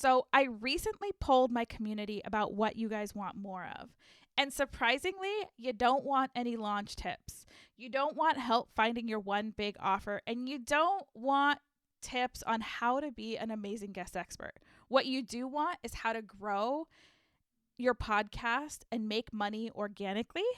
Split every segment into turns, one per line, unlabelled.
So I recently polled my community about what you guys want more of. And surprisingly, you don't want any launch tips. You don't want help finding your one big offer, and you don't want tips on how to be an amazing guest expert. What you do want is how to grow your podcast and make money organically.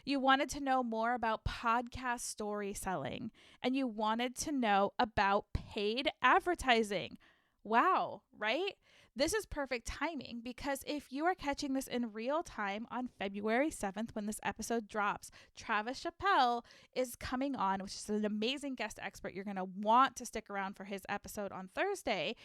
You wanted to know more about podcast story selling, and you wanted to know about paid advertising. Wow, right? This is perfect timing because if you are catching this in real time on February 7th when this episode drops, Travis Chappelle is coming on, which is an amazing guest expert. You're going to want to stick around for his episode on Thursday.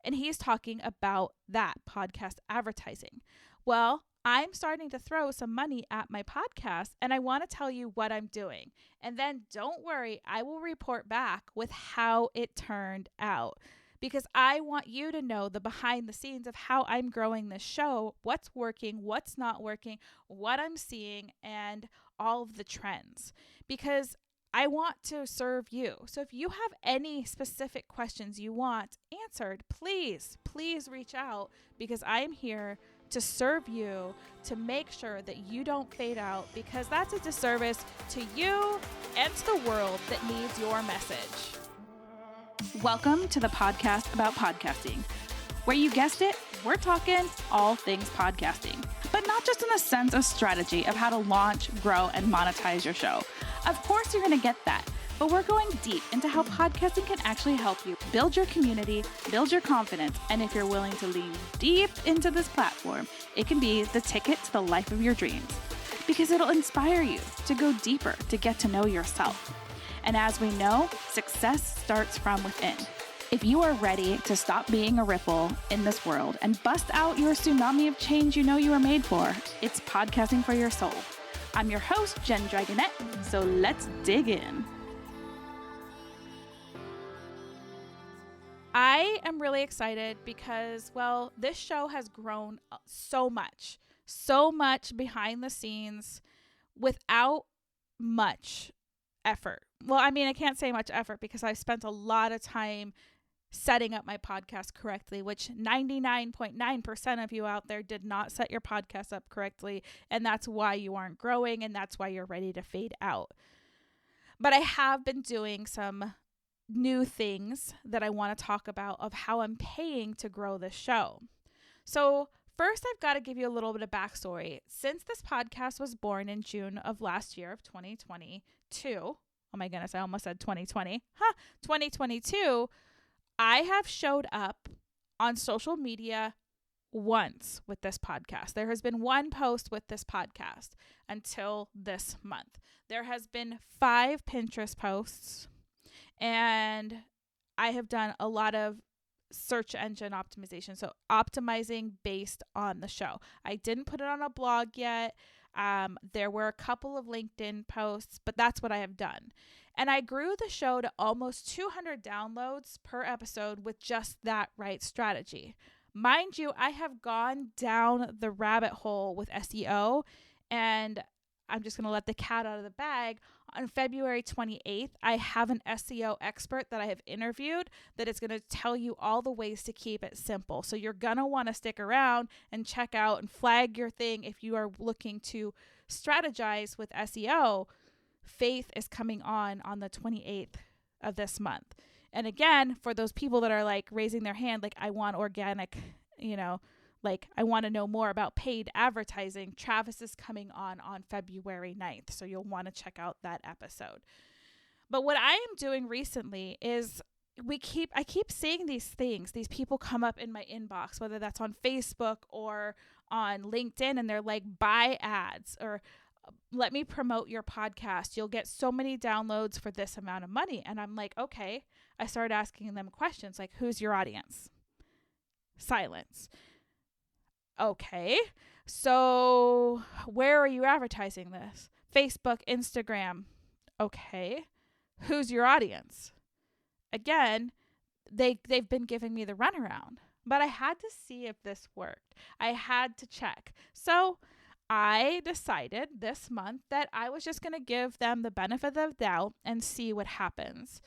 And he's talking about that podcast advertising. Well, I'm starting to throw some money at my podcast, and I want to tell you what I'm doing. And then don't worry, I will report back with how it turned out, because I want you to know the behind the scenes of how I'm growing this show, what's working, what's not working, what I'm seeing, and all of the trends, because I want to serve you. So if you have any specific questions you want answered, please reach out, because I am here to serve you, to make sure that you don't fade out, because that's a disservice to you and to the world that needs your message. Welcome to the podcast about podcasting, where you guessed it, we're talking all things podcasting, but not just in the sense of strategy of how to launch, grow, and monetize your show. Of course, you're going to get that, but we're going deep into how podcasting can actually help you build your community, build your confidence, and if you're willing to lean deep into this platform, it can be the ticket to the life of your dreams, because it'll inspire you to go deeper, to get to know yourself. And as we know, success starts from within. If you are ready to stop being a ripple in this world and bust out your tsunami of change you know you were made for, it's podcasting for your soul. I'm your host, Jenn Dragonette, so let's dig in. I am really excited because, well, this show has grown so much behind the scenes without much effort. Well, I mean, I can't say much effort because I've spent a lot of time setting up my podcast correctly, which 99.9% of you out there did not set your podcast up correctly. And that's why you aren't growing, and that's why you're ready to fade out. But I have been doing some new things that I want to talk about of how I'm paying to grow this show. So first, I've got to give you a little bit of backstory. Since this podcast was born in June of last year of 2022, oh my goodness, I almost said 2020. 2022, I have showed up on social media once with this podcast. There has been one post with this podcast until this month. There has been 5 Pinterest posts, and I have done a lot of search engine optimization. So optimizing based on the show. I didn't put it on a blog yet. There were a couple of LinkedIn posts, but that's what I have done. And I grew the show to almost 200 downloads per episode with just that right strategy. Mind you, I have gone down the rabbit hole with SEO, and I'm just going to let the cat out of the bag. On February 28th, I have an SEO expert that I have interviewed that is going to tell you all the ways to keep it simple. So you're going to want to stick around and check out and flag your thing if you are looking to strategize with SEO. Faith is coming on the 28th of this month. And again, for those people that are like raising their hand, like I want organic, like I want to know more about paid advertising, Travis is coming on February 9th. So you'll want to check out that episode. But what I am doing recently is I keep seeing these things. These people come up in my inbox, whether that's on Facebook or on LinkedIn, and they're like, buy ads or let me promote your podcast. You'll get so many downloads for this amount of money. And I'm like, okay. I started asking them questions like, who's your audience? Silence. Okay. So where are you advertising this? Facebook, Instagram. Okay. Who's your audience? Again, they've been giving me the runaround, but I had to see if this worked. I had to check. So I decided this month that I was just going to give them the benefit of the doubt and see what happens.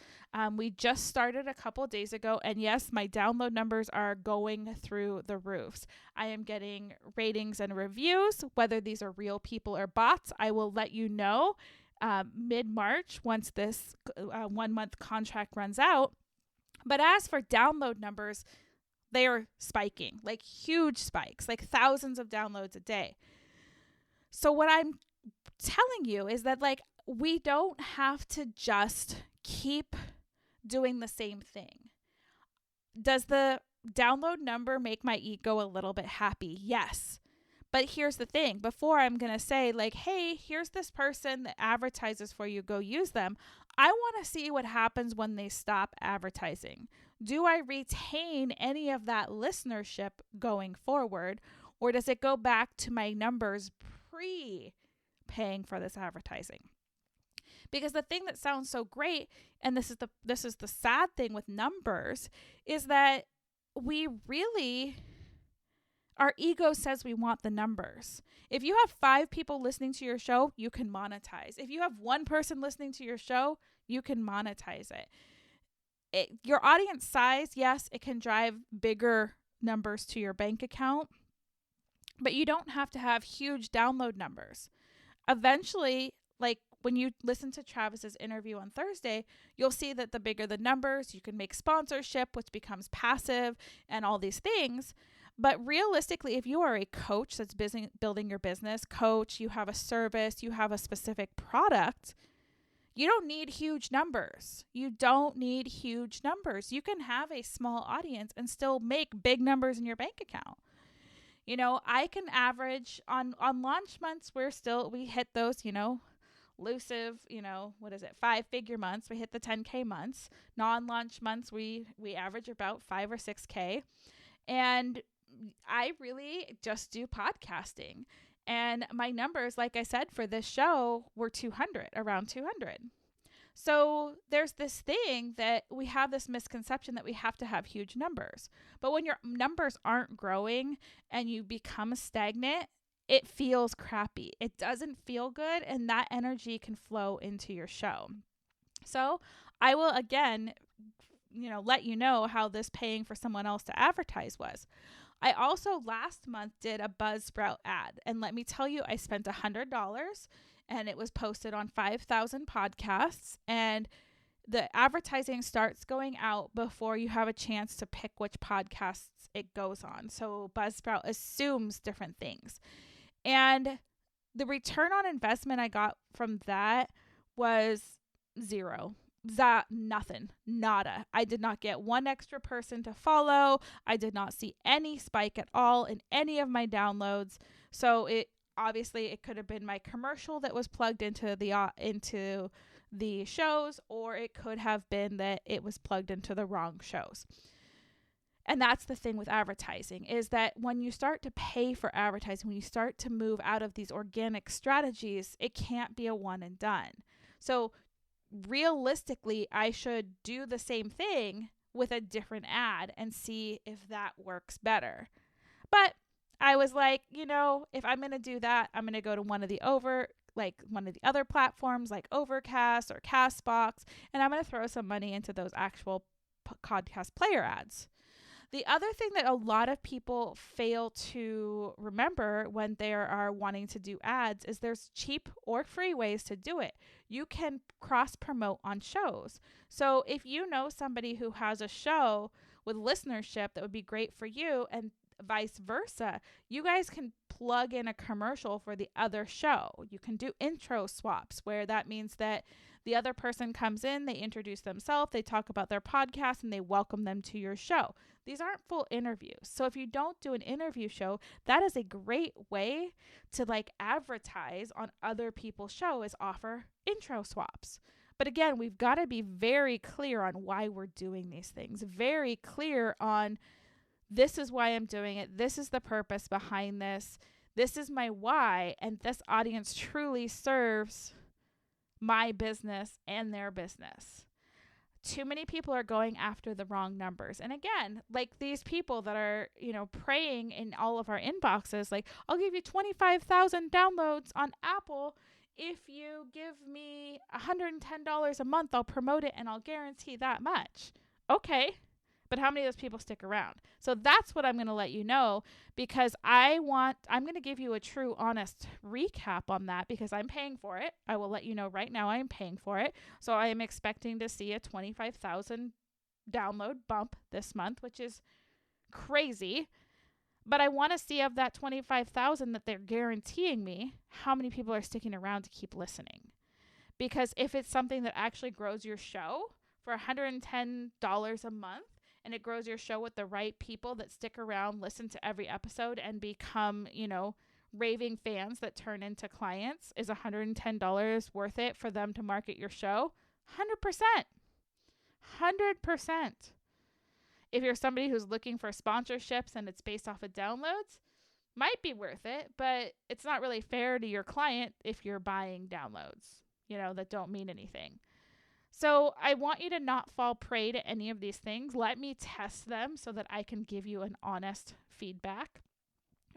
We just started a couple of days ago, and yes, my download numbers are going through the roofs. I am getting ratings and reviews. Whether these are real people or bots, I will let you know mid-March once this 1 month contract runs out. But as for download numbers, they are spiking, like huge spikes, like thousands of downloads a day. So what I'm telling you is that, like, we don't have to just keep doing the same thing. Does the download number make my ego a little bit happy? Yes. But here's the thing. Before I'm going to say, like, hey, here's this person that advertises for you, go use them. I want to see what happens when they stop advertising. Do I retain any of that listenership going forward? Or does it go back to my numbers pre-paying for this advertising? Because the thing that sounds so great, and this is the sad thing with numbers, is that we really, our ego says we want the numbers. If you have 5 people listening to your show, you can monetize. If you have 1 person listening to your show, you can monetize it. Your audience size, yes, it can drive bigger numbers to your bank account, but you don't have to have huge download numbers. Eventually, like when you listen to Travis's interview on Thursday, you'll see that the bigger the numbers, you can make sponsorship, which becomes passive and all these things. But realistically, if you are a coach that's building your business, coach, you have a service, you have a specific product, you don't need huge numbers. You don't need huge numbers. You can have a small audience and still make big numbers in your bank account. You know, I can average on launch months, we hit those, elusive, 5-figure months. We hit the 10K months. Non-launch months, we average about 5 or 6K. And I really just do podcasting. And my numbers, like I said, for this show were around 200. So there's this thing that we have this misconception that we have to have huge numbers. But when your numbers aren't growing and you become stagnant, it feels crappy. It doesn't feel good, and that energy can flow into your show. So I will, again, let you know how this paying for someone else to advertise was. I also last month did a Buzzsprout ad, and let me tell you, I spent $100 and it was posted on 5,000 podcasts, and the advertising starts going out before you have a chance to pick which podcasts it goes on. So Buzzsprout assumes different things. And the return on investment I got from that was zero. Nothing. Nada. I did not get 1 extra person to follow. I did not see any spike at all in any of my downloads. So it could have been my commercial that was plugged into the shows, or it could have been that it was plugged into the wrong shows. And that's the thing with advertising, is that when you start to pay for advertising, when you start to move out of these organic strategies, it can't be a one and done. So realistically, I should do the same thing with a different ad and see if that works better. But I was like, if I'm going to do that, I'm going to go to one of the other platforms like Overcast or Castbox, and I'm going to throw some money into those actual podcast player ads. The other thing that a lot of people fail to remember when they are wanting to do ads is there's cheap or free ways to do it. You can cross promote on shows. So if you know somebody who has a show with listenership that would be great for you, and vice versa, you guys can plug in a commercial for the other show. You can do intro swaps, where that means that the other person comes in, they introduce themselves, they talk about their podcast, and they welcome them to your show. These aren't full interviews. So if you don't do an interview show, that is a great way to advertise on other people's show, is offer intro swaps. But again, we've got to be very clear on why we're doing these things, very clear on this is why I'm doing it. This is the purpose behind this. This is my why. And this audience truly serves my business and their business. too many people are going after the wrong numbers. And again, like these people that are, praying in all of our inboxes, like, I'll give you 25,000 downloads on Apple. If you give me $110 a month, I'll promote it and I'll guarantee that much. Okay. But how many of those people stick around? So that's what I'm going to let you know, because I'm going to give you a true, honest recap on that, because I'm paying for it. I will let you know right now I'm paying for it. So I am expecting to see a 25,000 download bump this month, which is crazy. But I want to see of that 25,000 that they're guaranteeing me, how many people are sticking around to keep listening. Because if it's something that actually grows your show for $110 a month, and it grows your show with the right people that stick around, listen to every episode, and become, raving fans that turn into clients, is $110 worth it for them to market your show? 100%. 100%. If you're somebody who's looking for sponsorships and it's based off of downloads, might be worth it, but it's not really fair to your client if you're buying downloads, that don't mean anything. So I want you to not fall prey to any of these things. Let me test them so that I can give you an honest feedback,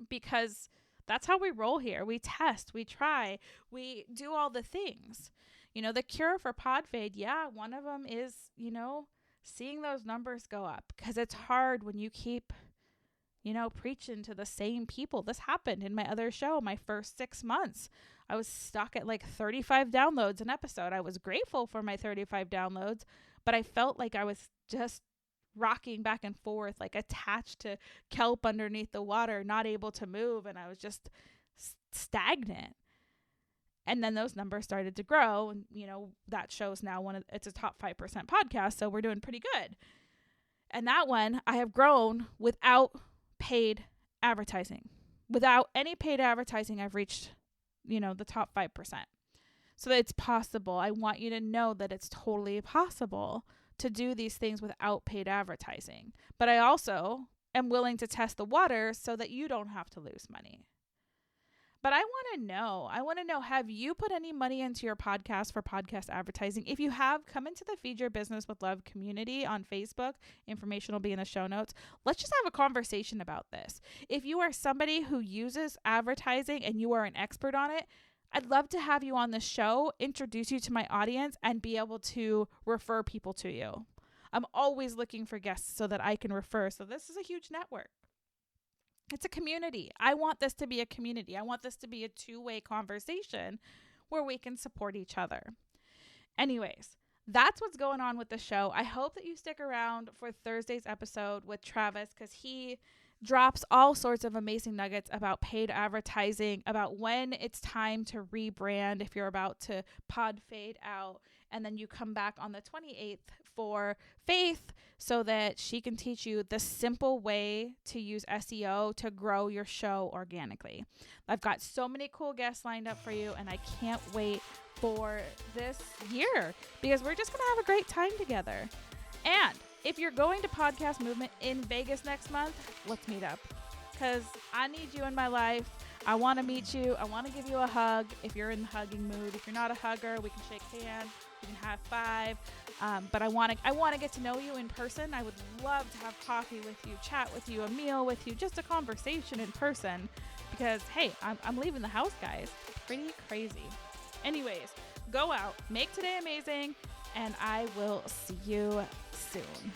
because that's how we roll here. We test, we try, we do all the things. The cure for pod fade, one of them is, seeing those numbers go up, because it's hard when you keep, preaching to the same people. This happened in my other show, my first 6 months. I was stuck at like 35 downloads an episode. I was grateful for my 35 downloads, but I felt like I was just rocking back and forth, like attached to kelp underneath the water, not able to move. And I was just stagnant. And then those numbers started to grow. And, that show's now it's a top 5% podcast. So we're doing pretty good. And that one I have grown without paid advertising. Without any paid advertising, I've reached, the top 5%. So that it's possible. I want you to know that it's totally possible to do these things without paid advertising. But I also am willing to test the water so that you don't have to lose money. But I want to know, have you put any money into your podcast for podcast advertising? If you have, come into the Feed Your Business with Love community on Facebook. Information will be in the show notes. Let's just have a conversation about this. If you are somebody who uses advertising and you are an expert on it, I'd love to have you on the show, introduce you to my audience, and be able to refer people to you. I'm always looking for guests so that I can refer. So this is a huge network. It's a community. I want this to be a community. I want this to be a two-way conversation where we can support each other. Anyways, that's what's going on with the show. I hope that you stick around for Thursday's episode with Travis, because he drops all sorts of amazing nuggets about paid advertising, about when it's time to rebrand if you're about to pod fade out. And then you come back on the 28th for Faith so that she can teach you the simple way to use SEO to grow your show organically. I've got so many cool guests lined up for you, and I can't wait for this year, because we're just going to have a great time together. And if you're going to Podcast Movement in Vegas next month, let's meet up, because I need you in my life. I want to meet you. I want to give you a hug if you're in the hugging mood. If you're not a hugger, we can shake hands. We can high five. But I want to get to know you in person. I would love to have coffee with you, chat with you, a meal with you, just a conversation in person, because, hey, I'm leaving the house, guys. Pretty crazy. Anyways, go out, make today amazing, and I will see you soon.